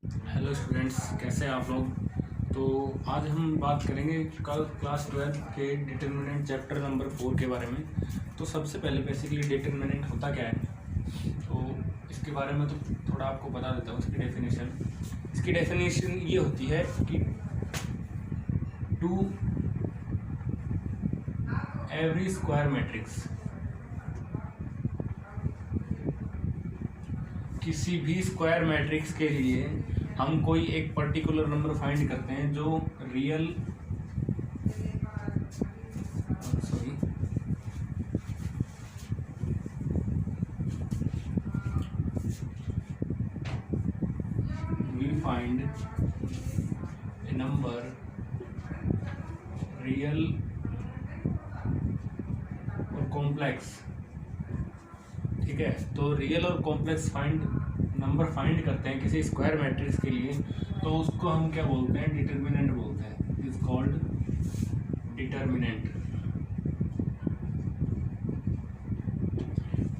Hello students, कैसे हैं आप लोग। तो आज हम बात करेंगे कल क्लास 12 के डिटर्मिनेंट चैप्टर नंबर 4 के बारे में। तो सबसे पहले बेसिकली डिटर्मिनेंट होता क्या है, तो इसके बारे में तो थोड़ा आपको बता देता हूँ। इसकी डेफिनेशन ये होती है कि टू एवरी स्क्वायर मैट्रिक्स, किसी भी स्क्वायर मैट्रिक्स के लिए हम कोई एक पर्टिकुलर नंबर फाइंड करते हैं जो real we find a number real और कॉम्प्लेक्स। ठीक है, तो रियल और कॉम्प्लेक्स नंबर फाइंड करते हैं किसी स्क्वायर मैट्रिक्स के लिए, तो उसको हम क्या बोलते हैं, डिटर्मिनेंट बोलते हैं। Is called determinant.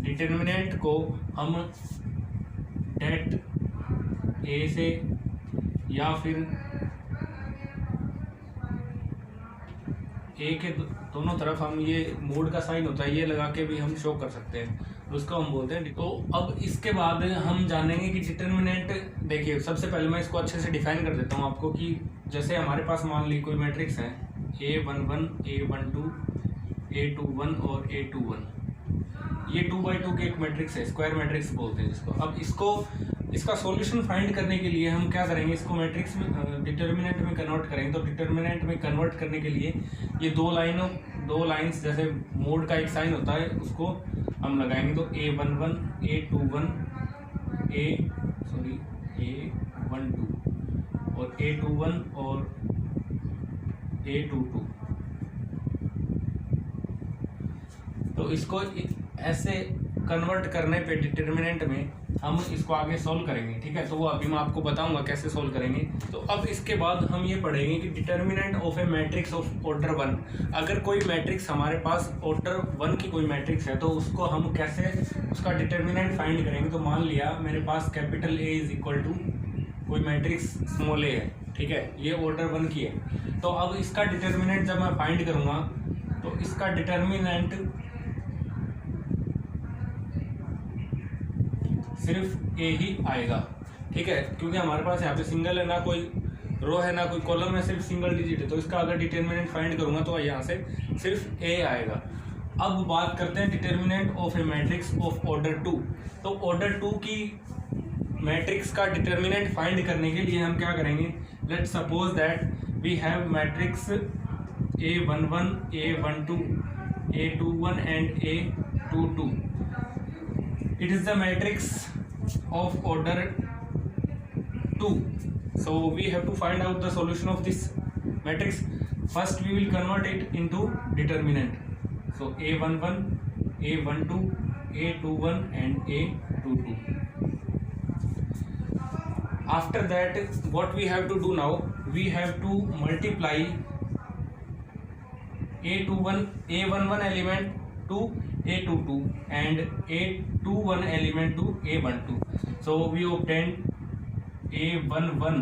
डिटर्मिनेंट को हम डेट ए से या फिर ए के दोनों तरफ हम ये मोड का साइन होता है, ये लगा के भी हम शो कर सकते हैं, तो उसको हम बोलते हैं। तो अब इसके बाद हम जानेंगे कि डिटर्मिनेंट। देखिए, सबसे पहले मैं इसको अच्छे से डिफाइन कर देता हूँ आपको कि जैसे हमारे पास मान ली कोई मैट्रिक्स है A11, A12, A21 और A21। ये 2x2 के एक मैट्रिक्स है, स्क्वायर मैट्रिक्स बोलते हैं जिसको। अब इसका सॉल्यूशन फाइंड करने के लिए हम क्या करेंगे, इसको मैट्रिक्स में डिटर्मिनेंट में कन्वर्ट करेंगे। तो डिटर्मिनेंट में कन्वर्ट करने के लिए ये दो लाइंस जैसे मोड का एक साइन होता है, उसको हम लगाएंगे। तो A11, A21, A12 और A21 और A22। तो इसको ऐसे कन्वर्ट करने पे डिटर्मिनेंट में हम इसको आगे सोल्व करेंगे। ठीक है, तो वो अभी मैं आपको बताऊंगा कैसे सोल्व करेंगे। तो अब इसके बाद हम ये पढ़ेंगे कि determinant of a matrix of order 1। अगर कोई मैट्रिक्स हमारे पास ऑर्डर 1 की कोई मैट्रिक्स है, तो उसको हम कैसे उसका डिटर्मिनेंट फाइंड करेंगे। तो मान लिया मेरे पास capital A is equal to कोई मैट्रिक्स स्मॉल ए है। ठीक है, ये ऑर्डर 1 की है। तो अब इसका डिटर्मिनेंट जब मैं फाइंड करूंगा, तो इसका डिटर्मिनेंट सिर्फ ए ही आएगा। ठीक है, क्योंकि हमारे पास यहाँ पे सिंगल है, ना कोई रो है ना कोई कॉलम है, सिर्फ सिंगल डिजिट है। तो इसका अगर डिटर्मिनेंट फाइंड करूंगा तो यहाँ से सिर्फ ए आएगा। अब बात करते हैं determinant of a matrix of order 2। तो ऑर्डर 2 की मैट्रिक्स का डिटर्मिनेंट फाइंड करने के लिए हम क्या करेंगे, let's suppose that we have matrix A11, A12, A21 and A22. It is the matrix of order 2. So we have to find out the solution of this matrix. First we will convert it into determinant. So A11, A12, A21 and A22. After that, what we have to do now, we have to multiply A11 element to A22 and A21 element to A12. So we obtained A11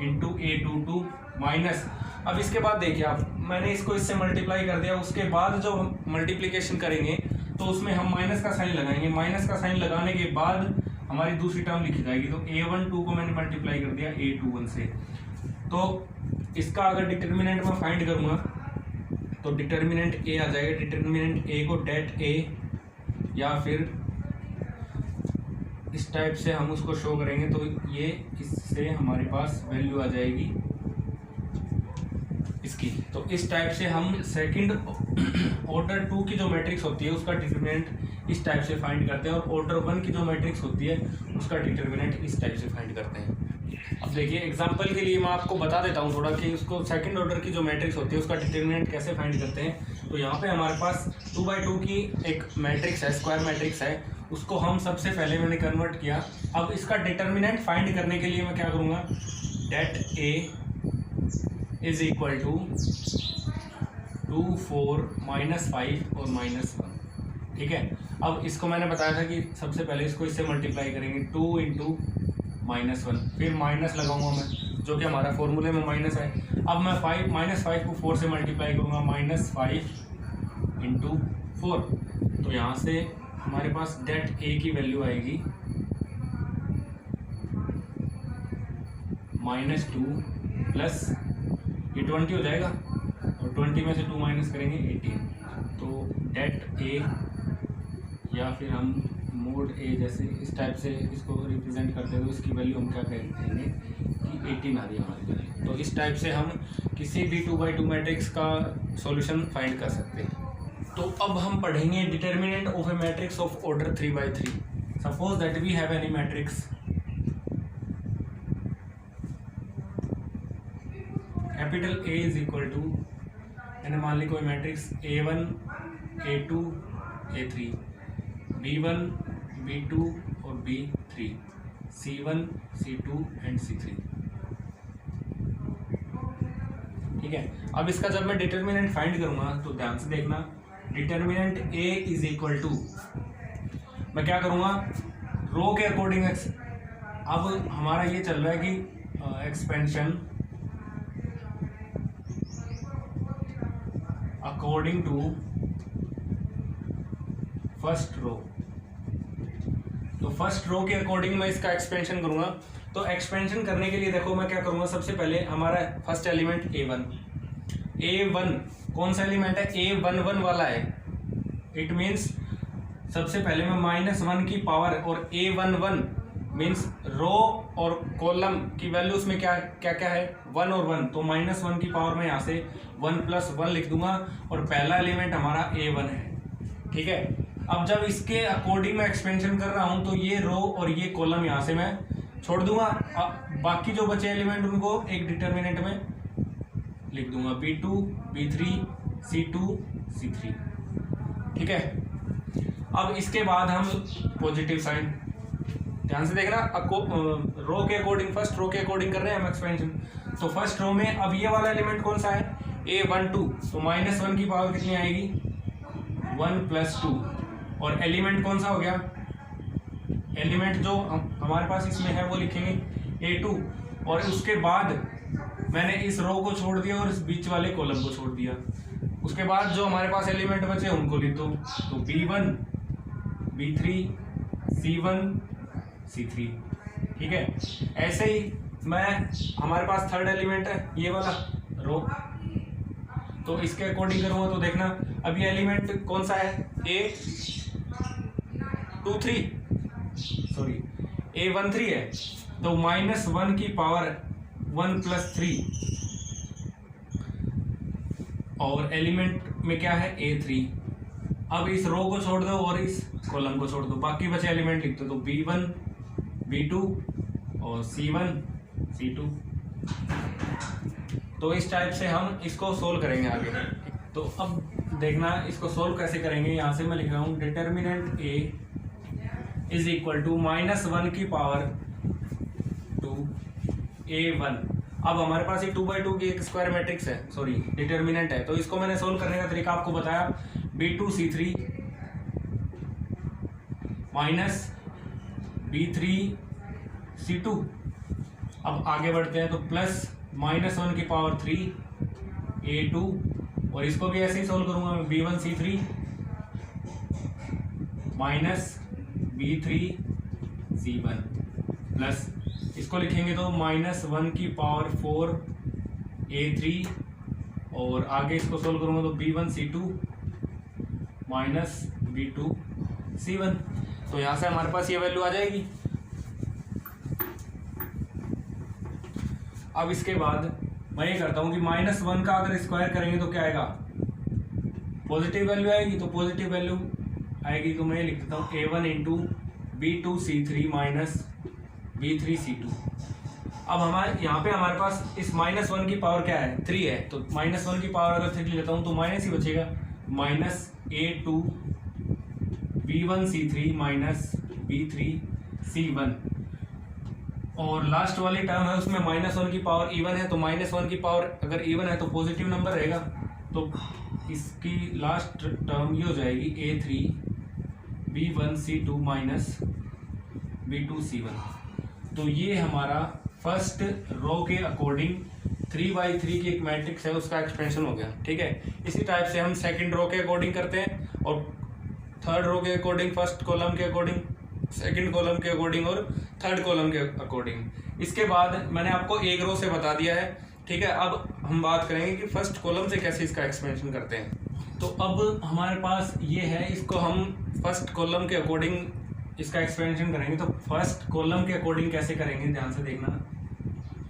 into A22 minus. अब इसके बाद देखिए आप, मैंने इसको इससे multiply कर दिया। उसके बाद जो हम मल्टीप्लिकेशन करेंगे तो उसमें हम माइनस का साइन लगाएंगे। माइनस का साइन लगाने के बाद हमारी दूसरी टर्म लिखी जाएगी। तो A12 को मैंने मल्टीप्लाई कर दिया A21 से। तो इसका अगर डिटर्मिनेंट मैं फाइंड करूँगा तो डिटर्मिनेंट ए आ जाएगा। डिटर्मिनेंट ए को डेट ए या फिर इस टाइप से हम उसको शो करेंगे। तो ये इससे हमारे पास वैल्यू आ जाएगी इसकी। तो इस टाइप से हम सेकंड ऑर्डर 2 की जो मैट्रिक्स होती है उसका डिटर्मिनेंट इस टाइप से फाइंड करते हैं, और ऑर्डर 1 की जो मैट्रिक्स होती है उसका डिटर्मिनेंट इस टाइप से फाइंड करते हैं। अब देखिए, एग्जांपल के लिए मैं आपको बता देता हूँ थोड़ा कि उसको सेकंड ऑर्डर की जो मैट्रिक्स होती है उसका डिटर्मिनेंट कैसे फाइंड करते हैं। तो यहाँ पे हमारे पास 2x2 की एक मैट्रिक्स है, स्क्वायर मैट्रिक्स है, उसको हम सबसे पहले मैंने कन्वर्ट किया। अब इसका डिटर्मिनेंट फाइंड करने के लिए मैं क्या करूँगा, det A is equal to 2, 4, -5 और -1। ठीक है, अब इसको मैंने बताया था कि सबसे पहले इसको इससे मल्टीप्लाई करेंगे। 2 × -1, फिर माइनस लगाऊंगा मैं, जो कि हमारा फॉर्मूले में माइनस है। अब मैं -5 को 4 से मल्टीप्लाई करूँगा, -5 × 4। तो यहाँ से हमारे पास डेट ए की वैल्यू आएगी -2 प्लस ये 20 हो जाएगा, और 20 में से 2 माइनस करेंगे 18। तो डेट ए, या फिर हम मोड ए जैसे इस टाइप से इसको रिप्रेजेंट करते हैं, तो इसकी वैल्यू हम क्या कहेंगे कि 18 आ रही है हमारी वैल्यू। तो इस टाइप से हम किसी भी 2x2 मैट्रिक्स का सॉल्यूशन फाइंड कर सकते हैं। तो अब हम पढ़ेंगे determinant of a matrix of order 3x3। Suppose that we have any matrix capital A is equal to, मैंने मान ली कोई matrix A1 A2 A3, B1 B2 और B3, C1 C2 and C3। ठीक है, अब इसका जब मैं डिटर्मिनेंट फाइंड करूंगा तो ध्यान से देखना, determinant A is equal to, मैं क्या करूंगा, रो के अकॉर्डिंग। अब हमारा ये चल रहा है कि expansion according to first row. तो फर्स्ट रो के अकॉर्डिंग मैं इसका एक्सपेंशन करूंगा। तो एक्सपेंशन करने के लिए देखो मैं क्या करूंगा, सबसे पहले हमारा फर्स्ट एलिमेंट A1 कौन सा एलिमेंट है, A11 वाला है। इट मीन्स सबसे पहले मैं -1 की पावर, और A11 मीन्स रो और कॉलम की वैल्यूज में क्या क्या क्या है, 1 और 1। तो -1 की पावर में यहाँ से 1 + 1 लिख दूंगा, और पहला एलिमेंट हमारा A1 है। ठीक है, अब जब इसके अकॉर्डिंग मैं एक्सपेंशन कर रहा हूं तो ये रो और ये कॉलम यहाँ से मैं छोड़ दूंगा, बाकी जो बचे एलिमेंट उनको एक डिटर्मिनेंट में लिख दूंगा, B2 B3 C2 C3। ठीक है, अब इसके बाद हम पॉजिटिव साइन, ध्यान से देखना, रो के अकॉर्डिंग, फर्स्ट रो के अकॉर्डिंग कर रहे हैं हम एक्सपेंशन। तो फर्स्ट रो में अब ये वाला एलिमेंट कौन सा है, A12। तो -1 की पावर कितनी आएगी, 1 + 2। और एलिमेंट कौन सा हो गया, एलिमेंट जो हमारे पास इसमें है वो लिखेंगे A2। और उसके बाद मैंने इस रो को छोड़ दिया और इस बीच वाले कॉलम को छोड़ दिया। उसके बाद जो हमारे पास एलिमेंट बचे उनको लिख दो, तो B1 B3 C1 C3। ठीक है, ऐसे ही मैं, हमारे पास थर्ड एलिमेंट है ये वाला रो, तो इसके अकॉर्डिंग करूँगा तो देखना, अब ये एलिमेंट कौन सा है, A13 है। तो -1 की पावर 1 + 3, और एलिमेंट में क्या है, A3। अब इस रो को छोड़ दो और इस कॉलम को छोड़ दो, बाकी बचे एलिमेंट लिख दो, तो B1 B2 और C1 C2। तो इस टाइप से हम इसको सोल्व करेंगे आगे। तो अब देखना इसको सोल्व कैसे करेंगे, यहाँ से मैं लिख रहा हूँ determinant A is equal to -1 की पावर 2 A1। अब हमारे पास ये 2x2 की एक स्क्वायर मैट्रिक्स है, सॉरी डिटर्मिनेंट है। तो इसको मैंने सोल्व करने का तरीका आपको बताया, B2 C3 minus B3 C2। अब आगे बढ़ते हैं, तो प्लस -1 की पावर 3 A2, और इसको भी ऐसे ही सोल्व करूंगा मैं, B1 C3 minus B3 C1 plus, इसको लिखेंगे तो -1 की पावर 4 A3, और आगे इसको सोल्व करूंगा तो B1 C2 minus B2 C1। तो यहाँ से हमारे पास ये वैल्यू आ जाएगी। अब इसके बाद मैं ये करता हूँ कि -1 का अगर स्क्वायर करेंगे तो क्या आएगा, पॉजिटिव वैल्यू आएगी। तो पॉजिटिव वैल्यू आएगी तो मैं ये लिख देता हूँ A1 × B2 C3 minus B3 C2। अब हमारे यहाँ पे हमारे पास इस -1 की पावर क्या है, 3 है। तो -1 की पावर अगर 3 लेता हूँ तो माइनस ही बचेगा, -A2 B1 C3 minus B3 C1। और लास्ट वाली टर्म है उसमें -1 की पावर इवन है, तो -1 की पावर अगर इवन है तो पॉजिटिव नंबर रहेगा। तो इसकी लास्ट टर्म ये हो जाएगी A3 B1 C2 minus B2 C1। तो ये हमारा फर्स्ट रो के अकॉर्डिंग 3x3 की एक मैट्रिक्स है, उसका एक्सपेंशन हो गया। ठीक है, इसी टाइप से हम सेकंड रो के अकॉर्डिंग करते हैं और थर्ड रो के अकॉर्डिंग, फर्स्ट कॉलम के अकॉर्डिंग, सेकंड कॉलम के अकॉर्डिंग और थर्ड कॉलम के अकॉर्डिंग। इसके बाद मैंने आपको एक रो से बता दिया है। ठीक है, अब हम बात करेंगे कि फर्स्ट कॉलम से कैसे इसका एक्सपेंशन करते हैं। तो अब हमारे पास ये है, इसको हम फर्स्ट कॉलम के अकॉर्डिंग इसका एक्सपेंशन करेंगे। तो फर्स्ट कॉलम के अकॉर्डिंग कैसे करेंगे, ध्यान से देखना।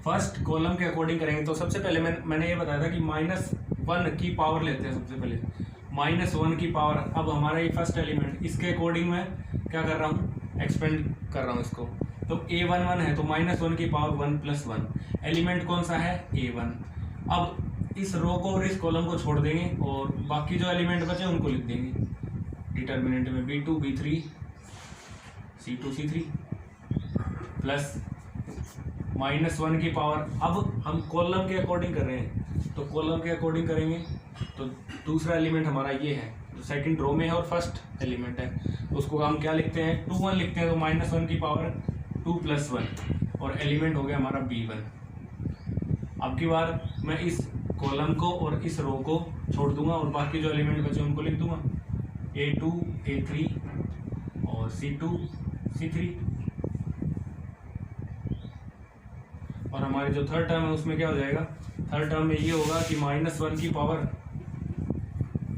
फर्स्ट कॉलम के अकॉर्डिंग करेंगे तो सबसे पहले मैंने ये बताया था कि -1 की पावर लेते हैं। सबसे पहले -1 की पावर, अब हमारा ये फर्स्ट एलिमेंट, इसके अकॉर्डिंग मैं क्या कर रहा हूँ, एक्सपेंड कर रहा हूँ इसको। तो a11 है तो -1 की पावर 1 + 1, एलिमेंट कौन सा है, a1। अब इस रो को और इस कॉलम को छोड़ देंगे और बाकी जो एलिमेंट बचे उनको लिख देंगे डिटर्मिनेंट में, b2 b3 c2 c3 plus -1 की पावर। अब हम कॉलम के अकॉर्डिंग कर रहे हैं तो कॉलम के अकॉर्डिंग करेंगे तो दूसरा एलिमेंट हमारा ये है जो सेकंड रो में है और फर्स्ट एलिमेंट है, तो उसको हम क्या लिखते हैं, 2 1 लिखते हैं। तो -1 की पावर 2 + 1 और एलिमेंट हो गया हमारा b1। अब की बार मैं इस कॉलम को और इस रो को छोड़ दूंगा और बाकी जो एलिमेंट बचे उनको लिख दूंगा, a2 a3 और c2 c3। और हमारी जो थर्ड टर्म है उसमें क्या हो जाएगा, थर्ड टर्म में ये होगा कि -1 की पावर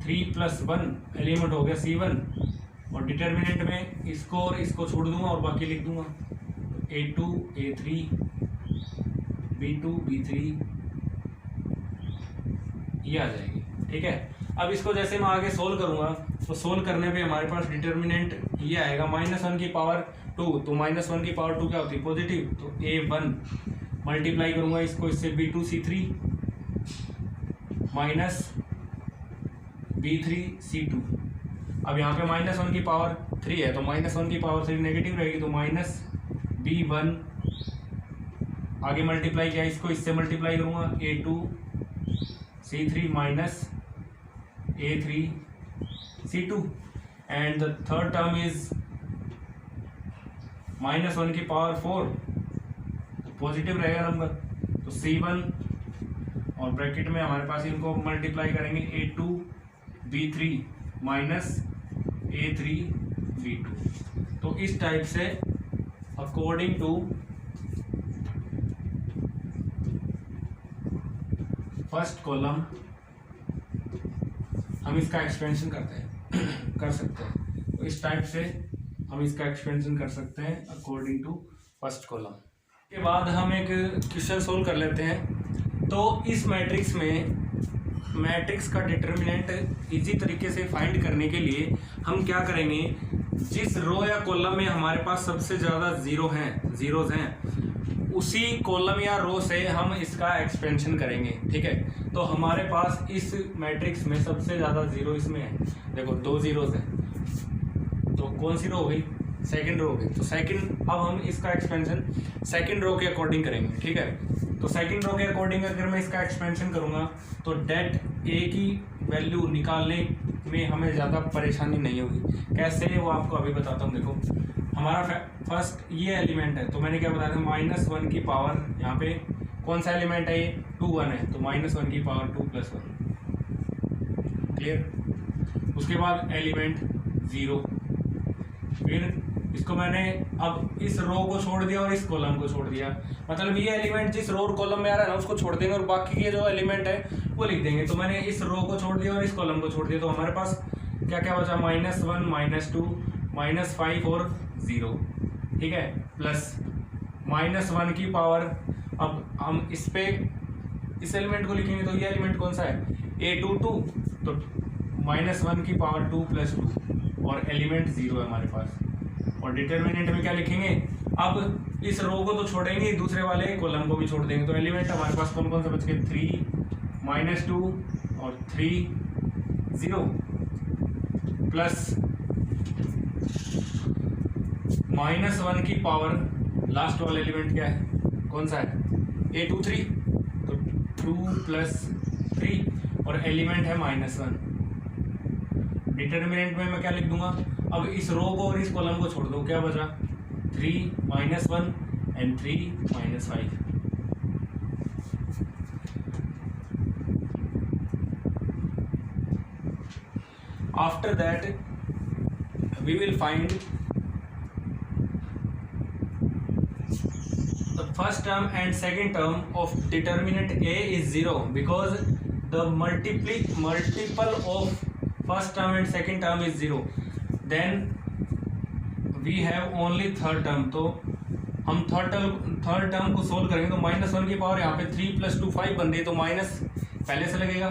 3 + 1 एलिमेंट हो गया c1 और डिटर्मिनेंट में इसको और इसको छोड़ दूंगा और बाकी लिख दूंगा a2 a3 b2 b3, ये आ जाएगी। ठीक है, अब इसको जैसे मैं आगे सोल्व करूंगा तो सोल्व करने पे हमारे पास डिटर्मिनेंट ये आएगा -1 की पावर 2, तो -1 की पावर 2 क्या होती है, पॉजिटिव। तो a1 मल्टीप्लाई करूंगा इसको इससे b2 c3 minus b3 c2। अब यहाँ पे -1 की पावर 3 है तो -1 की पावर 3 नेगेटिव रहेगी, तो -b1 आगे मल्टीप्लाई किया इसको इससे मल्टीप्लाई करूंगा a2 c3 minus a3 c2 and the third term is -1 की पावर 4, पॉजिटिव रहेगा नंबर, तो c1 और ब्रैकेट में हमारे पास इनको मल्टीप्लाई करेंगे a2 b3 minus a3 b2। तो इस टाइप से अकॉर्डिंग टू फर्स्ट कॉलम हम इसका एक्सपेंशन करते हैं कर सकते हैं। तो इस टाइप से हम इसका एक्सपेंशन कर सकते हैं अकॉर्डिंग टू फर्स्ट कॉलम। के बाद हम एक क्वेश्चन सोल्व कर लेते हैं। तो इस मैट्रिक्स में मैट्रिक्स का डिटर्मिनेंट इजी तरीके से फाइंड करने के लिए हम क्या करेंगे, जिस रो या कॉलम में हमारे पास सबसे ज़्यादा जीरोज हैं उसी कॉलम या रो से हम इसका एक्सपेंशन करेंगे। ठीक है, तो हमारे पास इस मैट्रिक्स में सबसे ज़्यादा जीरो इसमें है, देखो 2 जीरोज हैं, तो कौन सी रो हो गई, सेकंड रो हो गई। तो सेकंड, अब हम इसका एक्सपेंशन सेकंड रो के अकॉर्डिंग करेंगे। ठीक है, तो सेकंड रो के अकॉर्डिंग अगर मैं इसका एक्सपेंशन करूँगा तो डेट ए की वैल्यू निकालने में हमें ज़्यादा परेशानी नहीं होगी। कैसे, वो आपको अभी बताता हूँ। देखो हमारा फर्स्ट ये एलिमेंट है, तो मैंने क्या बताया था, -1 की पावर, यहाँ पे कौन सा एलिमेंट है, ये 2 1 है, तो -1 की पावर 2 + 1, क्लियर। उसके बाद एलिमेंट 0, फिर इसको मैंने अब इस रो को छोड़ दिया और इस कॉलम को छोड़ दिया, मतलब ये एलिमेंट जिस रो और कॉलम में आ रहा है ना उसको छोड़ देंगे और बाकी के जो एलिमेंट है वो लिख देंगे। तो मैंने इस रो को छोड़ दिया और इस कॉलम को छोड़ दिया, तो हमारे पास क्या क्या बचा, -1 -2 -5 और 0। ठीक है, प्लस -1 की पावर, अब हम इस पे इस एलिमेंट को लिखेंगे तो ये एलिमेंट कौन सा है, a2 2, तो -1 की पावर 2 + 2 और एलिमेंट 0 है हमारे पास। और डिटर्मिनेंट में क्या लिखेंगे, अब इस रो को तो छोड़ेंगे, दूसरे वाले कॉलम को भी छोड़ देंगे, तो एलिमेंट हमारे पास कौन कौन से बच गए, 3 -2 और 3 0 प्लस -1 की पावर लास्ट वाला एलिमेंट क्या है, कौन सा है, a2 3, तो 2 + 3 और एलिमेंट है -1। डिटर्मिनेंट में मैं क्या लिख दूंगा, अब इस रो को और इस कॉलम को छोड़ दो, क्या बचा, 3 -1 and 3 minus 5. After that we will find the first term and second term of determinant A is 0 because the multiple of first term and second term is 0. Then we have only third term. तो हम third term को solve करेंगे तो -1 की power यहाँ पे 3 + 2 5 बन रही है, तो माइनस पहले से लगेगा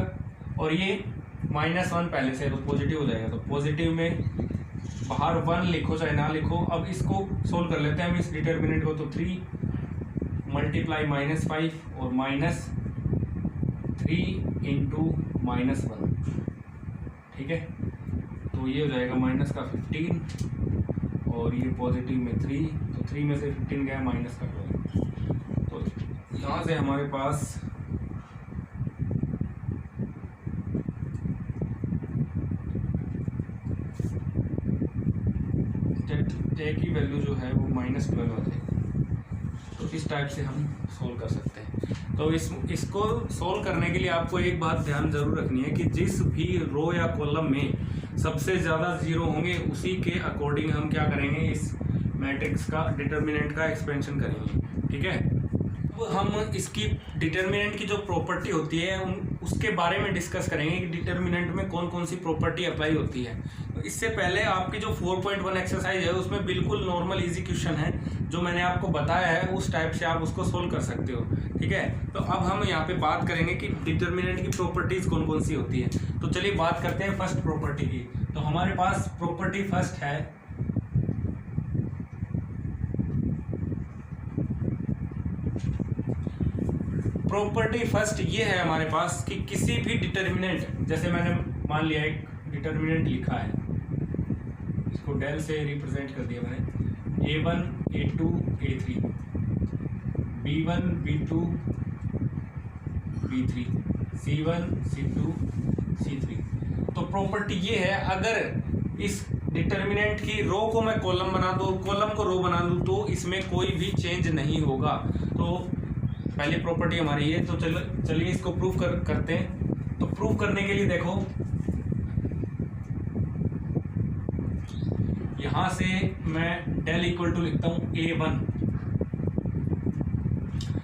और ये -1 पहले से, तो पॉजिटिव हो जाएगा। तो पॉजिटिव में बाहर 1 लिखो चाहे ना लिखो। अब इसको सोल्व कर लेते हैं हम इस डिटर्मिनेंट को। तो 3 × -5 और -3 × -1, ठीक है। तो ये हो जाएगा माइनस का 15 और ये पॉजिटिव में 3, तो 3 में से 15 गया माइनस का 12। तो यहाँ से हमारे पास ए की वैल्यू जो है वो -12 आ जाएगी। तो इस टाइप से हम सोल्व कर सकते हैं। तो इसको सोल्व करने के लिए आपको एक बात ध्यान जरूर रखनी है कि जिस भी रो या कॉलम में सबसे ज़्यादा जीरो होंगे उसी के अकॉर्डिंग हम क्या करेंगे, इस मैट्रिक्स का डिटर्मिनेंट का एक्सपेंशन करेंगे, ठीक है। अब हम इसकी डिटर्मिनेंट की जो प्रॉपर्टी होती है उसके बारे में डिस्कस करेंगे कि डिटर्मिनेंट में कौन कौन सी प्रॉपर्टी अप्लाई होती है। तो इससे पहले आपकी जो 4.1 एक्सरसाइज है उसमें बिल्कुल नॉर्मल इजी क्वेश्चन है, जो मैंने आपको बताया है उस टाइप से आप उसको सोल्व कर सकते हो, ठीक है। तो अब हम यहाँ पे बात करेंगे कि डिटर्मिनेंट की प्रॉपर्टीज कौन कौन सी होती है। तो चलिए बात करते हैं फर्स्ट प्रॉपर्टी की। तो हमारे पास प्रॉपर्टी फर्स्ट है प्रॉपर्टी फर्स्ट ये है हमारे पास कि किसी भी डिटर्मिनेंट, जैसे मैंने मान लिया एक डिटर्मिनेंट लिखा है, इसको डेल से रिप्रेजेंट कर दिया मैंने, A1 A2 A3 B1 B2 B3 C1 C2 C3। तो प्रॉपर्टी ये है, अगर इस डिटर्मिनेंट की रो को मैं कॉलम बना दूँ, कॉलम को रो बना दूँ, तो इसमें कोई भी चेंज नहीं होगा। तो पहली प्रॉपर्टी हमारी ये। तो चलिए इसको प्रूव करते हैं। तो प्रूव करने के लिए देखो, यहां से मैं डेल इक्वल टू लिखता हूं A1।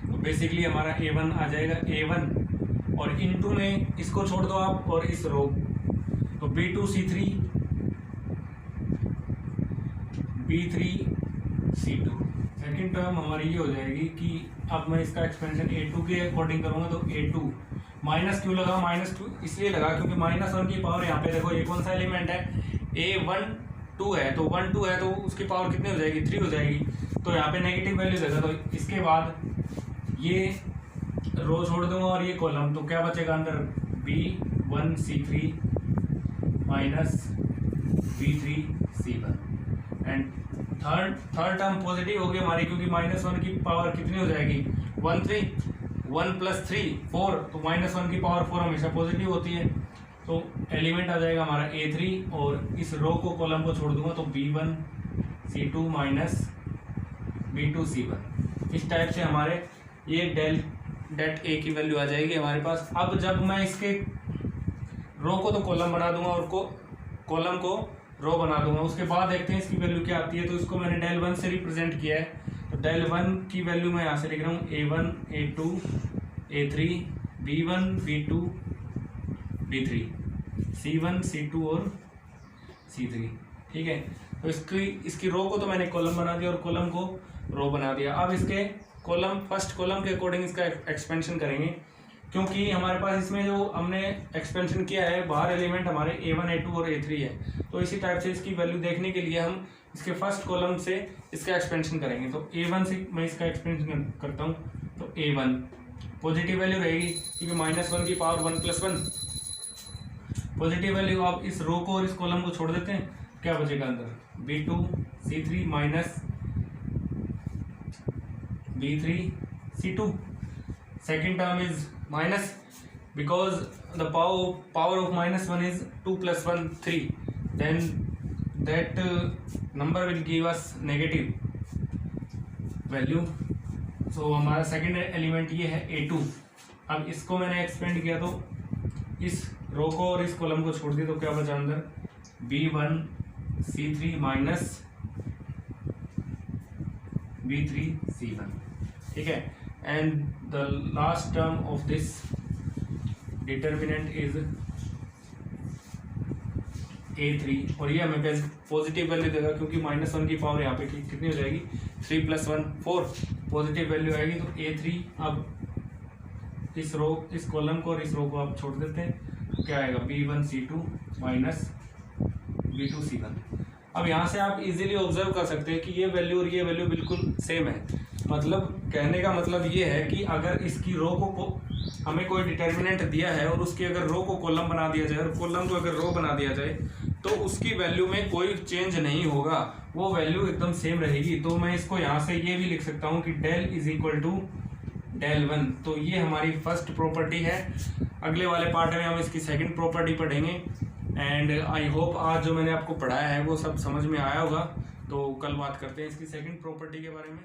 तो बेसिकली हमारा A1 आ जाएगा, A1 और इनटू में इसको छोड़ दो आप और इस रो, तो B2 C3 B3 C2। Second term हमारी ये हो जाएगी कि अब मैं इसका एक्सपेंशन A2 के अकॉर्डिंग करूंगा। तो A2 माइनस क्यों लगा, -2 इसलिए लगा क्योंकि -1 की पावर यहाँ पे देखो ये कौन सा एलिमेंट है, A1 2 है, तो 1 2 है तो उसकी पावर कितनी हो जाएगी, 3 हो जाएगी। तो यहाँ पे नेगेटिव वैल्यू देगा। तो इसके बाद ये रो छोड़ दूंगा और ये कॉलम, तो क्या बचेगा अंदर, B1 C3 B3 C1 and third term positive होगी हमारी, क्योंकि -1 की पावर कितनी हो जाएगी, 1 + 3 4, तो -1 की पावर 4 हमेशा पॉजिटिव होती है। तो एलिमेंट आ जाएगा हमारा A3 और इस रो को कॉलम को छोड़ दूंगा तो B1 C2 B2 C1। इस टाइप से हमारे ये डेट A की वैल्यू आ जाएगी हमारे पास। अब जब मैं इसके रो को तो कॉलम बना दूंगा और कॉलम को रो बना दूंगा, उसके बाद देखते हैं इसकी वैल्यू क्या आती है। तो इसको मैंने डेल 1 से रिप्रेजेंट किया है। तो डेल 1 की वैल्यू मैं यहाँ से लिख रहा हूँ A1 A2 A3 B1 B2 B3 C1 C2 और C3, ठीक है। तो इसकी रो को तो मैंने कॉलम बना दिया और कॉलम को रो बना दिया। अब इसके फर्स्ट कॉलम के अकॉर्डिंग इसका एक्सपेंशन करेंगे, क्योंकि हमारे पास इसमें जो हमने एक्सपेंशन किया है बाहर एलिमेंट हमारे A1 A2 और A3 है। तो इसी टाइप से इसकी वैल्यू देखने के लिए हम इसके फर्स्ट कॉलम से इसका एक्सपेंशन करेंगे। तो A1 से मैं इसका एक्सपेंशन करता हूँ। तो A1 पॉजिटिव वैल्यू रहेगी क्योंकि -1 की पावर 1 + 1 पॉजिटिव वैल्यू। आप इस रो को और इस कॉलम को छोड़ देते हैं, क्या बचेगा अंदर, B2 C3 B3 C2। Second term is minus, because the power of -1 is 2 + 1 3, then that number will give us negative value सो हमारा सेकंड एलिमेंट ये है A2। अब इसको मैंने एक्सपेंड किया तो इस रो को और इस कॉलम को छोड़ दिया तो क्या बचा अंदर B1C3 माइनस B3C1, ठीक है। And the last term of this determinant is A3 और ये हमें पॉजिटिव वैल्यू देगा क्योंकि -1 की पावर यहाँ पे कितनी हो जाएगी 3 + 1 4 पॉजिटिव वैल्यू आएगी। तो A3 अब इस कॉलम को और इस रो को आप छोड़ देते हैं, क्या आएगा B1C2 माइनस B2C1। अब यहाँ से आप इजीली ऑब्जर्व कर सकते हैं कि ये वैल्यू और ये वैल्यू बिल्कुल सेम है। मतलब कहने का मतलब ये है कि अगर इसकी रो को हमें कोई डिटर्मिनेंट दिया है और उसकी अगर रो को कॉलम बना दिया जाए और कॉलम को अगर रो बना दिया जाए तो उसकी वैल्यू में कोई चेंज नहीं होगा, वो वैल्यू एकदम सेम रहेगी। तो मैं इसको यहाँ से ये भी लिख सकता हूँ कि del is equal to del 1। तो ये हमारी फर्स्ट प्रॉपर्टी है। अगले वाले पार्ट में हम इसकी सेकंड प्रॉपर्टी पढ़ेंगे। एंड आई होप आज जो मैंने आपको पढ़ाया है वो सब समझ में आया होगा। तो कल बात करते हैं इसकी सेकंड प्रॉपर्टी के बारे में।